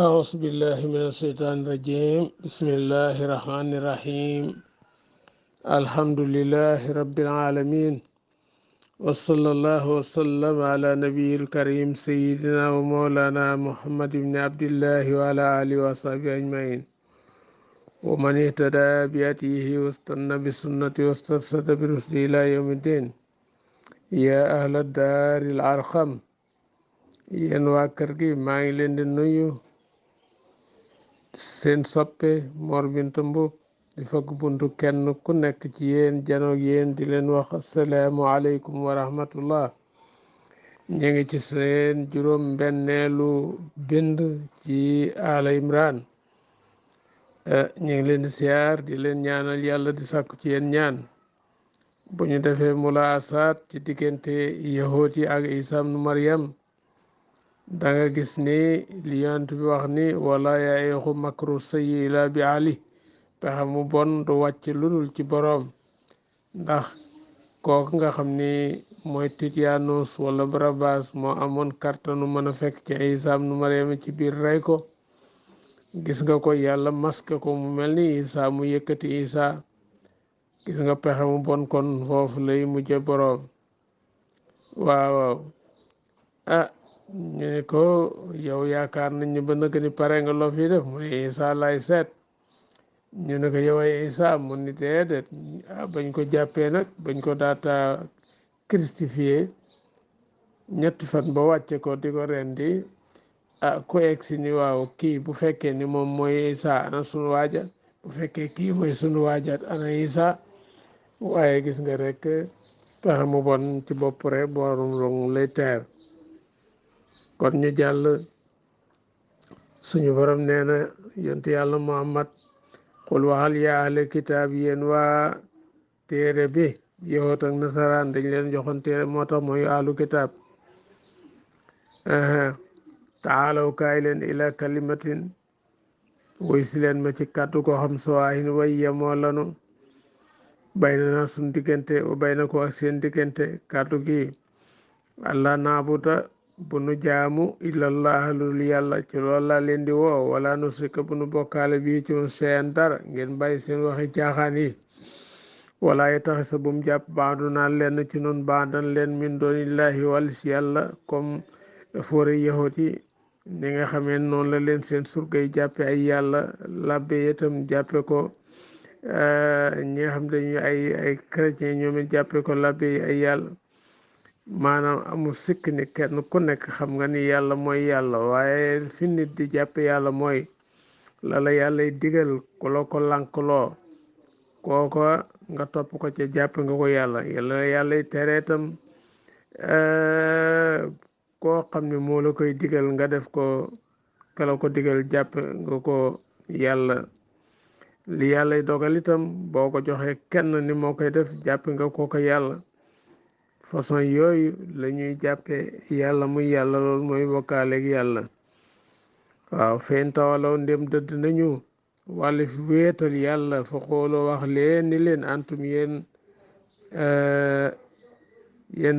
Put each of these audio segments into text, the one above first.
أعوذ بالله من الشيطان الرجيم بسم الله الرحمن الرحيم الحمد لله رب العالمين وصلى الله وسلم على نبي الكريم سيدنا ومولانا محمد بن عبد الله وعلى آله وصحبه أجمعين ومن اهتدى بهديه واستنى بسنته واسترشد برشده إلى يوم الدين يا أهل الدار الأرقم yéen waa kër gi maa ngi leen di nuyu seen soppe Mor Binta Mboup di fagg buntu kenn ku nekk ci yéen janoog yéen di leen wax asalaamu aleykum wa rahmatullah. ñu ngi ci seen juróom benneelu bind ci Ala Imran. ñu ngi leen di siyaar di leen ñaanal yàlla di sàkku ci yéen ñaan bu ñu defee mulaasaat ci diggante yahuud yi ak Isa ibnu Maryam da nga gis ni li yonent bi wax ni wala yaexu makru sayyi ila bi ali pexe mu bon du wàcc ludul ci boroom, ndax kooku nga xam ni mooy Titianus wala Barabas moo amoon kàttanu mën a fekk ci Isa ibnu Maryam ci biir rey ko. gis nga ko yàlla maske ko mu mel ni Isa mu yëkkati Isa. gis nga pexe mu bon kon foofu lay mujje boroom. waaw ñu ne ko yow yaakaar nañ ñu ba nëgg ni pare nga loo fi def mu ne Isa lay seet. ñu ne ko yow ay Isa mu ni déedéet bañ ko jàppee nag bañ ko daata christifié ñetti fan ba wàcce ko di ko rendi ku egsi ni waaw kii bu fekkee ni moom mooy Isa ana sunu waaja, bu fekkee kii mooy sunu waajaat ana Isa. waaye gis nga rek pexe mu bon ci bopp rek borom long lay teer. kon ñu jàll, suñu borom nee na yonent yàlla Muhammad xul waxal yaa ahle kitaab yéen waa téere bi yahuud ak nasaraan dañ leen joxoon téere moo tax mooy ahlu kitaab. taalaw kaay leen ila kalimatin woy si leen ma ci kàddu ko xam sawaahin way yemoo lanu bay na na suñ diggante o bay na ko ak seen diggante. kàddu gi allah naabuda bu nu jaamu illallah lul yàlla ci loolu laa leen di woo wala nu sika bu nu bokkaale bii ci seen dara ngeen bàyyi seen waxi caaxaan yi. wala yi tax sa bum jàpp baadu naa lenn ci nun baadan leen min doonillahi wal si yàlla comme foore yahut yi ni nga xamee noonu la leen seen surga yi jàppe ay yàlla, labbe itam jàppe ko ñi nga xam dañu ay chrétien ñoom it jàppe ko labbe yi ay yàlla. maanaam amul sikk ni kenn ku nekk xam nga ni yàlla mooy yàlla, waaye fi nit di jàppe yàlla mooy la yàllay digal ku la ko lànkloo kooko nga topp ko ca jàppe nga ko yàlla. yàllay tereetam koo xam ne moo la koy digal nga def ko kala ko digal jàppe nga ko yàlla. li yàllay dogal itam boo ko joxee kenn ni moo koy def jàppe nga ko yàlla. façon yooyu la ñuy jàppe yàlla muy yàlla, loolu mooy bokkaaleeg yàlla. waaw fen tawalaw ndem dëdd nañu wàllu fi wéetal yàlla fa xooloo wax leen ni leen antum yéen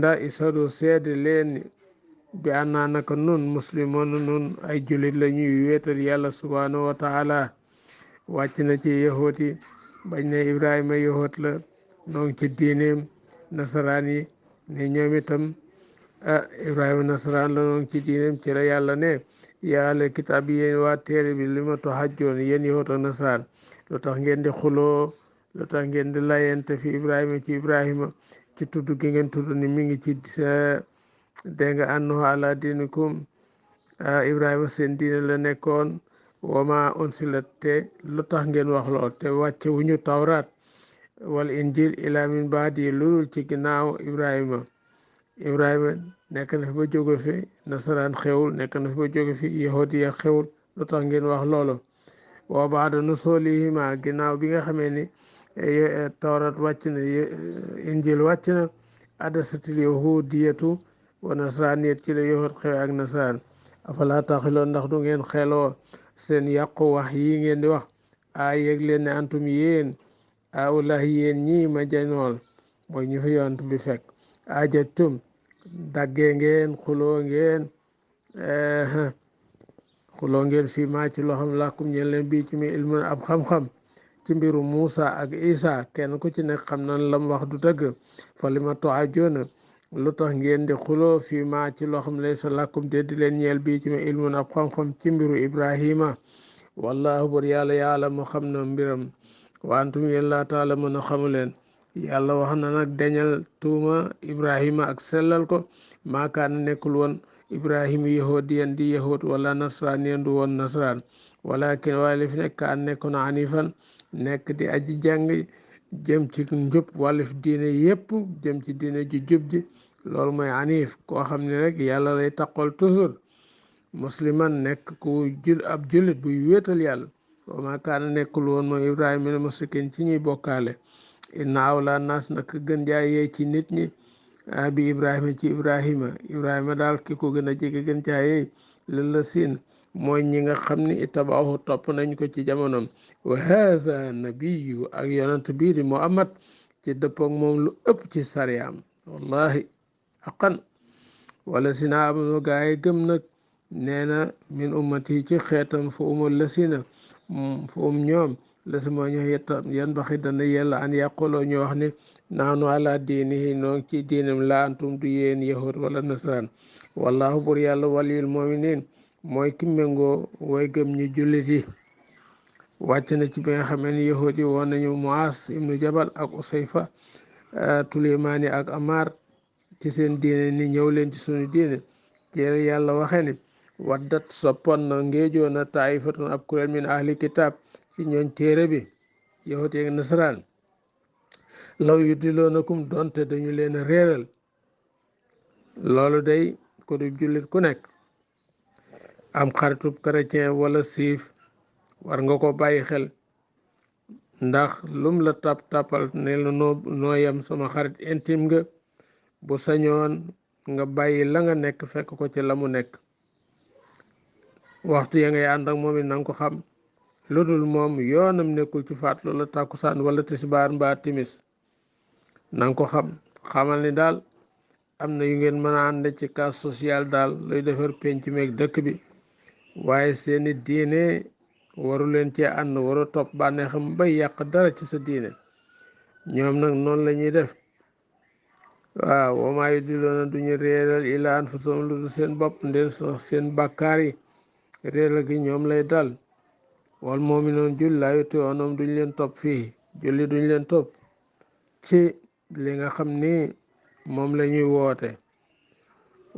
daa isado seede leen bi annaa naka nun muslimoon nun ay jullit la ñuy wéetal yàlla subhanahu wa taala. wàcc na ci yahoot yi bañ ne Ibrahima yahoot la noonu ci diineem. nasaraan yi ne ñoom itam Ibrahima nasaraan la noonu ci diineem. ci la yàlla ne yaa ahla kitaab yi yéen waa téere bi li ma tuhajjoon yéen yahoot ak nasaraan lu tax ngeen di xuloo, lu tax ngeen di layente fi Ibrahima ci Ibrahima ci tudd gi ngeen tudd ni mi ngi ci dégg nga annahu ala diinikum Ibrahima seen diine la nekkoon. wama unsilat te lu tax ngeen wax lool te wàcce wuñu tawraat wal injil ila min baadi lulul ci ginnaaw Ibrahima. nekk na fi ba jóge fi, nasaraan xewul, nekk na fi ba jóge fi, yahudiya xewul. lu tax ngeen wax loolu. wa baada nusulihima ginnaaw bi nga xamee ni tawraat wàcc na, injil wàcc na, adasatil yahudiyatu wa nasraniyat ci la yahud xew ak nasaraan. afala taxiloon ndax du ngeen xeloo seen yàqu wax yi ngeen di wax. yëg leen ne antum yéen awlahi yéen ñii ma janool mooy ñu fi yonent bi fekk ajatum daggee ngeen xuloo ngeen xuloo ngeen fii maa ci loo xam làkkum ñeen leen bii ci mi ilmun ab xam-xam ci mbiru Muusa ak Isa kenn ku ci nekk xam nan lam wax du dëgg fa li ma tu'ajjuuna lu tax ngeen di xuloo fii maa ci loo xam laysa lakum de di leen ñeel bii ci mi ilmun ab xam-xam ci mbiru Ibrahima wallahu bur yàlla yaalamu xam na mbiram wa antum yéen laa ta'lamuuna xamu leen yàlla wax na nag dañal tuuma Ibrahima ak sellal ko maakaana nekkul woon Ibrahima yahudiyan di yahud wala nasraniyan du woon nasraan walakin waaye li fi nekk an nekkoon anifan nekk di aji jàng jëm ci njub wàllif diine yépp jëm ci diine ju jub ji loolu mooy anif koo xam ne rek yàlla lay taqol toujours musliman nekk ku ab jullit buy wéetal yàlla wa ma kaana nekkul woon mooy Ibrahima min mushrikin ci ñuy bokkaale inna awla naas nag gën jaay yee ci nit ñi bi Ibrahima ci Ibrahima daal ki ko gën a jege gën caa yee la siin mooy ñi nga xam ni itabaahu topp nañ ko ci jamonoom wa haza nabiyu ak yonant bii di Muhammad ci dëppoog moom lu ëpp ci sariyaam wallahi aqan wala si naa amano gaa yi gëm nag nee na min ummati ci xeetam fa umul la sina fa ñoom la si moo ñu yan baxi dana yella an yàquloo ñu wax ni naanu ala diinihi noo ci diinam la antum du yéen yahud wala nasaraan wallahu bur yàlla waliyul muminin mooy ki méngoo way gëm ñu jullit yi wàcc na ci bi nga xamee ni yahud yi woon nañu Muaz ibnu Jabal ak Usayfa Tulimaani ak Amar ci seen diine ni ñëw leen ci suñu diine ci yàlla waxe ni waddat soppoon na ngéejoo na taifatun ab kuréel min ahli kitab ci ñooñ téere bi yahud yeeg nasaraan law yu diloonakum donte dañu leen a réeral loolu day ko du jullit ku nekk am xaritub chrétien wala siif war nga ko bàyyi xel ndax lum la tàppal ne la noo yem sama xarit intime nga bu sañoon nga bàyyi la nga nekk fekk ko ci la mu nekk waxtu ya ngay ànd ak moom it na nga ko xam lu dul moom yoonam nekkul ci faat loola tàkkusaan wala tisbaar mbaa timis na nga ko xamal ni daal am na yu ngeen mën a ànd ci cas social daal luy defar penc meeg dëkk bi waaye seeni diine waru leen cee ànd waru topp bànneexam bay yàq dara ci sa diine ñoom nag noonu la ñuy def waaw wamaa yu diloona duñu réeral ila anfusahum lu dul seen bopp ndeen sax seen bàkkaar yi réeral gi ñoom lay dal wal moomi noonu julli laa yuti onoom duñ leen topp fii julli duñ leen topp ci li nga xam ni moom la ñuy woote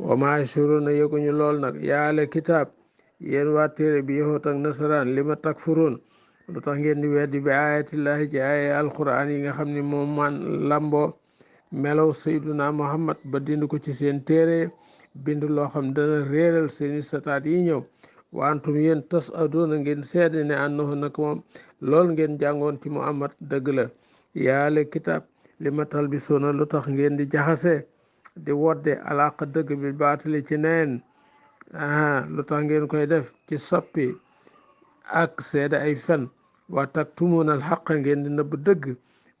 wama ashuruna yëguñu lool nag yaale kitaab yéen waa téere bi yahut ak nasaraan li ma takfuruun lu tax ngeen di weddi bi ayatillahi ci ay alquran yi nga xam ni moom man lamboo melaw sayduna muhammad ba dind ko ci seen téere bind loo xam dana réeral seeni sataat yi ñëw wantum yéen tas adoona ngeen seede ne annahu nag moom lool ngeen jàngoon ci muhammad dëgg la yaale kitaab li ma talbisoona lu tax ngeen di jaxase di wodde alaqa dëgg bi baatali ci neen lu tax ngeen koy def ci soppi ak seede ay fen wa taktumuna al xaq ngeen di nëbb dëgg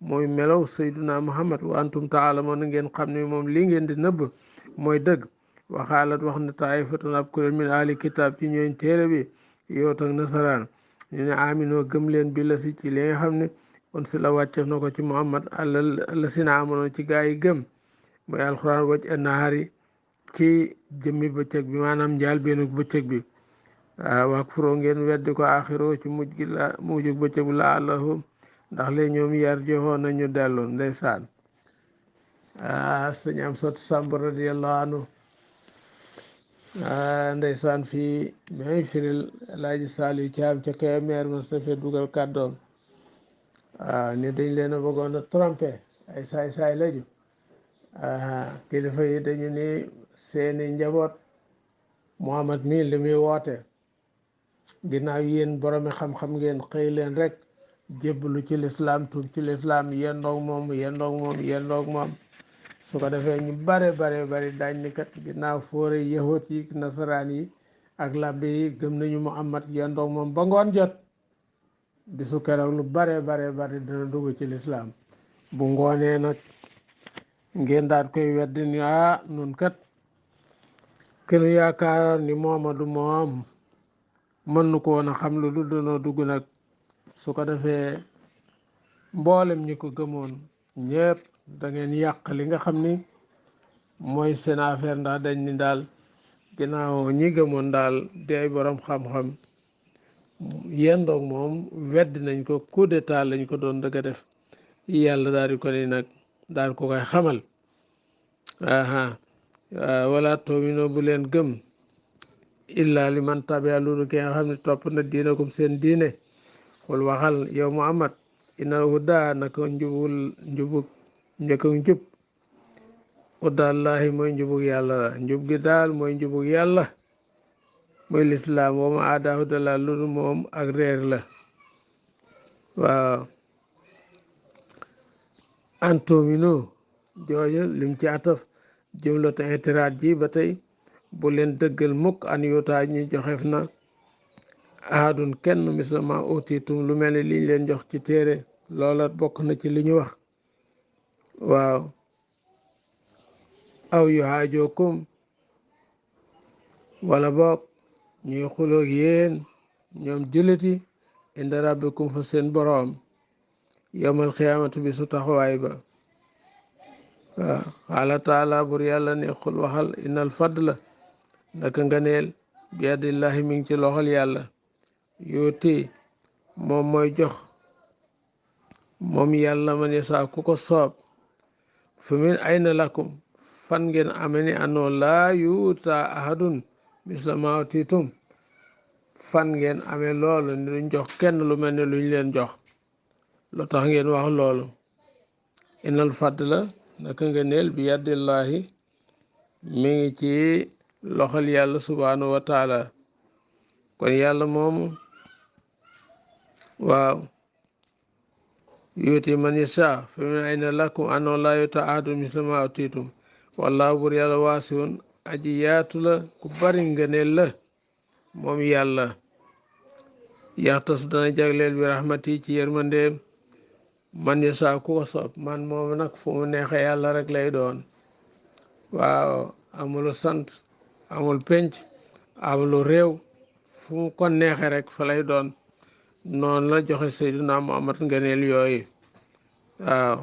mooy melaw sayduna muhammad wa antum taalamoon ngeen xam ne moom lii ngeen di nëbb mooy dëgg waxaalat wax na taifatun ab kuréel min ahli kitab ci ñooñ téere bi yow tak nasaraan ñu ne aminoo gëm leen bi la si ci li nga xam ne on si la wàccef na ko ci muhammad alla si na amono ci gaa yi gëm mooy alquran waj nahaari ci jëmmi bëccëg bi maanaam njaal beenu bëccëg bi wax furoo ngeen weddi ko axiroo ci mujjug bëccëg bi la allahum ndax léegi ñoom yar joxoon nañu dellu ndeysaan sëñ am sot Samb radiyallahu anhu ndeysaan fii may firil Alaaji Saliou Caam ca Kébémer ma safee dugal kàddoom ni dañ leen a bëggoon a trompé ay saay-saay lañu kilifa yi dañu ni seeni njaboot Muhammad mii li muy woote ginnaaw yéen boromi xam-xam ngeen xëy leen rek jébbalu ci lislaam tuub ci lislaam yendoog moom su ko defee ñu bare dañ ni kat ginnaaw foore yahut yi nasaraan yi ak labbe yi gëm nañu Muhammad yendoog moom ba ngoon jot bisu keroog lu bare dina dugg ci lislaam bu ngoonee nag ngeen daat koy weddi ni nun kat kenu yaakaaroon ni Muhammadu moom mën nu ko woon a xam lu dul danoo dugg nag su ko defee mboolem ñi ko gëmoon ñëpp da ngeen yàq li nga xam ni mooy seen affaire ndax dañ ni daal ginnaaw ñi gëmoon daal di ay borom xam-xam yendoog moom wedd nañ ko coup d'état lañ ko doon dëgg a def yàlla daal di ko ni nag daal ko koy xamal aha wala toomino bu leen gëm illa li man tabia loolu ki nga xam ne topp na diinakum seen diine xul waxal yow Muhammad inal huda naka njubug njëkk njub hudallahi mooy njubug yàlla la njub gi daal mooy njubug yàlla mooy lislaam wa ma aada hudallah loolu moom ak réer la waaw antomino jooju lim ci ataf jumlatu itiraat ji ba tey bu leen dëggal mukk an yutaa ñu joxef na ahadun kenn mislama utitum lu mel ni liñ leen jox ci téere loola bokk na ci li ñu wax waaw aw yu haajokum wala bokk ñuy xuloog yéen ñoom julliti inda rabbikum fa seen boroom yawmal xiyaamati bi su taxawaay ba waaw xaala taala bur yàlla ne xul waxal innal fadla naka nganeel bi yadillahi mi ngi ci loxol yàlla yuuti moom mooy jox moom yàlla man yasaa ku ko soob fa min ayna lakum fan ngeen ame ni anoo laa yuuta ahadun misla ma utiitum fan ngeen amee loolu ni luñ jox kenn lu mel ni luñ leen jox lu tax ngeen wax loolu innal fadla naka nganeel bi yadillahi mi ngi ci loxol yàlla subhanahu wa taala kon yàlla moomu waaw yuuti man yasha fa min ayna lakum anoo laa yuuta ahadun misla ma utiitum wallaahu bur yàlla waasiwun aji yaatu la ku bari ngëneel la moom yàlla yaxtasu dana jagleel bi rahmati ci yërmandeem man yasha ku ko soob man moom nag fu mu neexe yàlla rek lay doon waaw amulu sant amul penc amulu réew fu mu ko neexe rek fa lay doon noonu la joxe Seydina Muhammad ngëneel yooyu waaw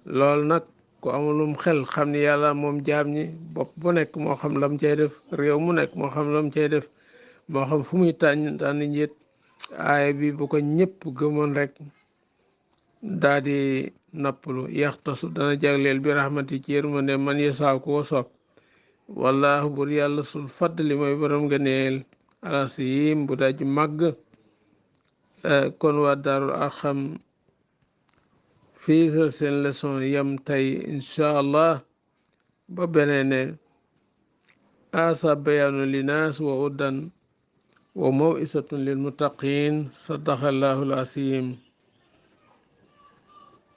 loolu nag ku amulum xel xam ni yàlla moom jaam ñi bopp bu nekk moo xam lam cay def réew mu nekk moo xam lam cay def moo xam fu muy tànn njiit aaya bi bu ko ñëpp gëmoon rek daa di nappalu yaxtasu dana jagleel bi rahmati ci yërmande man yesaa ku ko soob wallahu bur yàlla sul fadli mooy borom ngëneel alasim bu daj màgg kon waa Daarul Arxam fii sa seen leçon yam tey incha allah ba beneene asa bayaanu linaas wa uddan wa mawisatun lil muttaqin sadaqallahu al asim